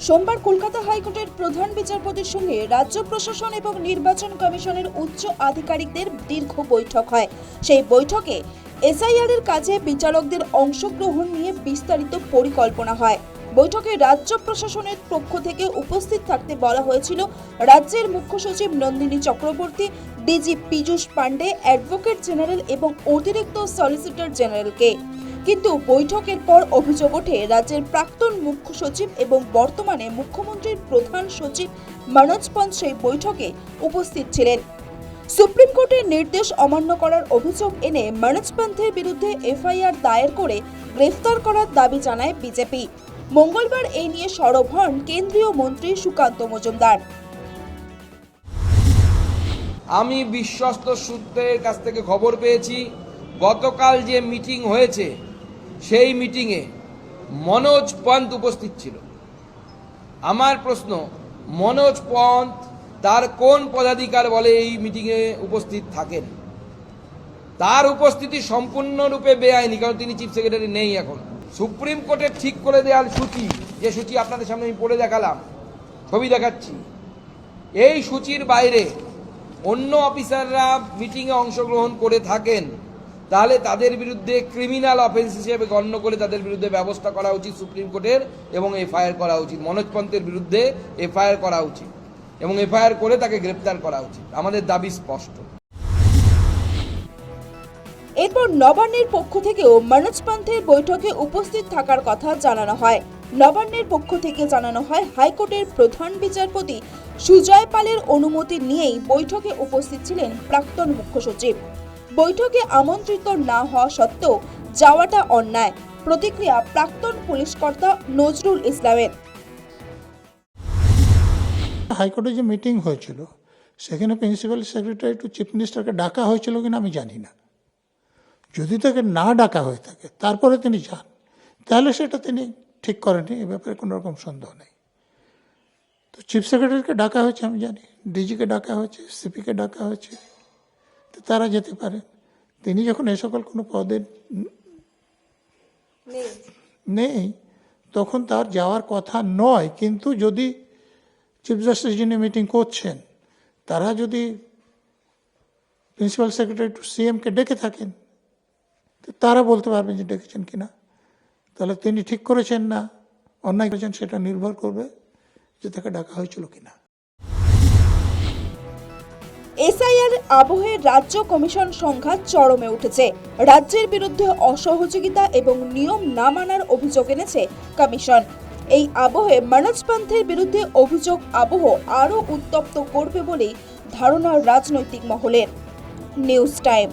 সোমবার কলকাতা হাইকোর্টের প্রধান বিচারপতির সঙ্গে রাজ্য প্রশাসন এবং নির্বাচন কমিশনের উচ্চ আধিকারিকদের দীর্ঘ বৈঠক হয়। সেই বৈঠকে এসআইআর এর কাজে বিচারকদের অংশগ্রহণ নিয়ে বিস্তারিত পরিকল্পনা হয়। বৈঠকে রাজ্য প্রশাসনের পক্ষ থেকে উপস্থিত থাকতে বলা হয়েছিল রাজ্যের মুখ্য সচিব Nandini Chakraborty, DG Piyush Pandey, advocate general এবং অতিরিক্ত সলিসিটর জেনারেলকে। কিন্তু বৈঠকের পর অভিযোগ ওঠে রাজ্যের প্রাক্তন মুখ্য সচিব এবং বর্তমানে মুখ্যমন্ত্রীর প্রধান সচিব মনোজ পন্ত সেই বৈঠকে উপস্থিত ছিলেন। সুপ্রিম কোর্টের নির্দেশ অমান্য করার অভিযোগ এনে মনোজ পন্থের বিরুদ্ধে এফআইআর দায়ের করে গ্রেফতার করার দাবি জানায় বিজেপি। মঙ্গলবার এই নিয়ে সরব হন কেন্দ্রীয় মন্ত্রী সুকান্ত মজুমদার। আমি বিশ্বস্ত সূত্রের কাছ থেকে খবর পেয়েছি, গতকাল যে মিটিং হয়েছে সেই মিটিংয়ে মনোজ পন্ত উপস্থিত ছিল। আমার প্রশ্ন, মনোজ পন্ত তার কোন পদাধিকার বলে এই মিটিংয়ে উপস্থিত থাকেন? তার উপস্থিতি সম্পূর্ণরূপে বেআইনি, কারণ তিনি চিফ সেক্রেটারি নেই এখন। সুপ্রিম কোর্টের ঠিক করে দেওয়ার সূচি, যে সূচি আপনাদের সামনে আমি পড়ে দেখালাম, ছবি দেখাচ্ছি, এই সূচির বাইরে অন্য অফিসাররা মিটিংয়ে অংশগ্রহণ করে থাকেন, তাহলে তাদের বিরুদ্ধে ক্রিমিনাল অফেন্স হিসেবে গণ্য করে তাদের বিরুদ্ধে ব্যবস্থা করা উচিত সুপ্রিম কোর্টের, এবং এফআইআর করা উচিত। মনোজ পন্থের বিরুদ্ধে এফআইআর করা উচিত এবং এফআইআর করে তাকে গ্রেপ্তার করা উচিত। আমাদের দাবি স্পষ্ট। এরপর নবান্নের পক্ষ থেকেও মনোজ পন্থের বৈঠকে উপস্থিত থাকার কথা জানানো হয়। নবান্নের পক্ষ থেকে জানানো হয় হাইকোর্টের প্রধান বিচারপতি সুজয় পালের অনুমতি নিয়েই বৈঠকে উপস্থিত ছিলেন প্রাক্তন মুখ্য সচিব। বৈঠকে আমন্ত্রিত না হওয়া সত্ত্বেও যাওয়াটা অন্যায়, প্রতিক্রিয়া প্রাক্তন পুলিশ কর্তা নজরুল ইসলামের। হাইকোর্টে যে মিটিং হয়েছিল সেখানে প্রিন্সিপাল সেক্রেটারি টু চিফ মিনিস্টারকে ডাকা হয়েছিল কিনা আমি জানি না। যদি তাকে না ডাকা হয়ে থাকে তারপরে তিনি যান, তাহলে সেটা তিনি ঠিক করেনি, এ ব্যাপারে কোনো রকম সন্দেহ নেই। তো চিফ সেক্রেটারিকে ডাকা হয়েছে আমি জানি, ডিজিকে ডাকা হয়েছে, সিপিকে ডাকা হয়েছে, তো তারা যেতে পারে। তিনি যখন এ সকল কোনো পদে নেই তখন তার যাওয়ার কথা নয়। কিন্তু যদি চিফ জাস্টিস যিনি মিটিং করছেন তারা যদি প্রিন্সিপাল সেক্রেটারি টু সিএমকে ডেকে থাকেন, তো তারা বলতে পারবেন যে ডেকেছেন কিনা। তাহলে তিনি ঠিক করেছেন না অন্যায় করেছেন, সেটা নির্ভর করবে যে তাকে ডাকা হয়েছিল কিনা। এসআইআর আবহে রাজ্য কমিশন সংঘাত চরমে উঠেছে। রাজ্যের বিরুদ্ধে অসহযোগিতা এবং নিয়ম না মানার অভিযোগ এনেছে কমিশন। এই আবহে মনোজ পন্থের বিরুদ্ধে অভিযোগ আবহ আরও উত্তপ্ত করবে বলেই ধারণা রাজনৈতিক মহলের। News time.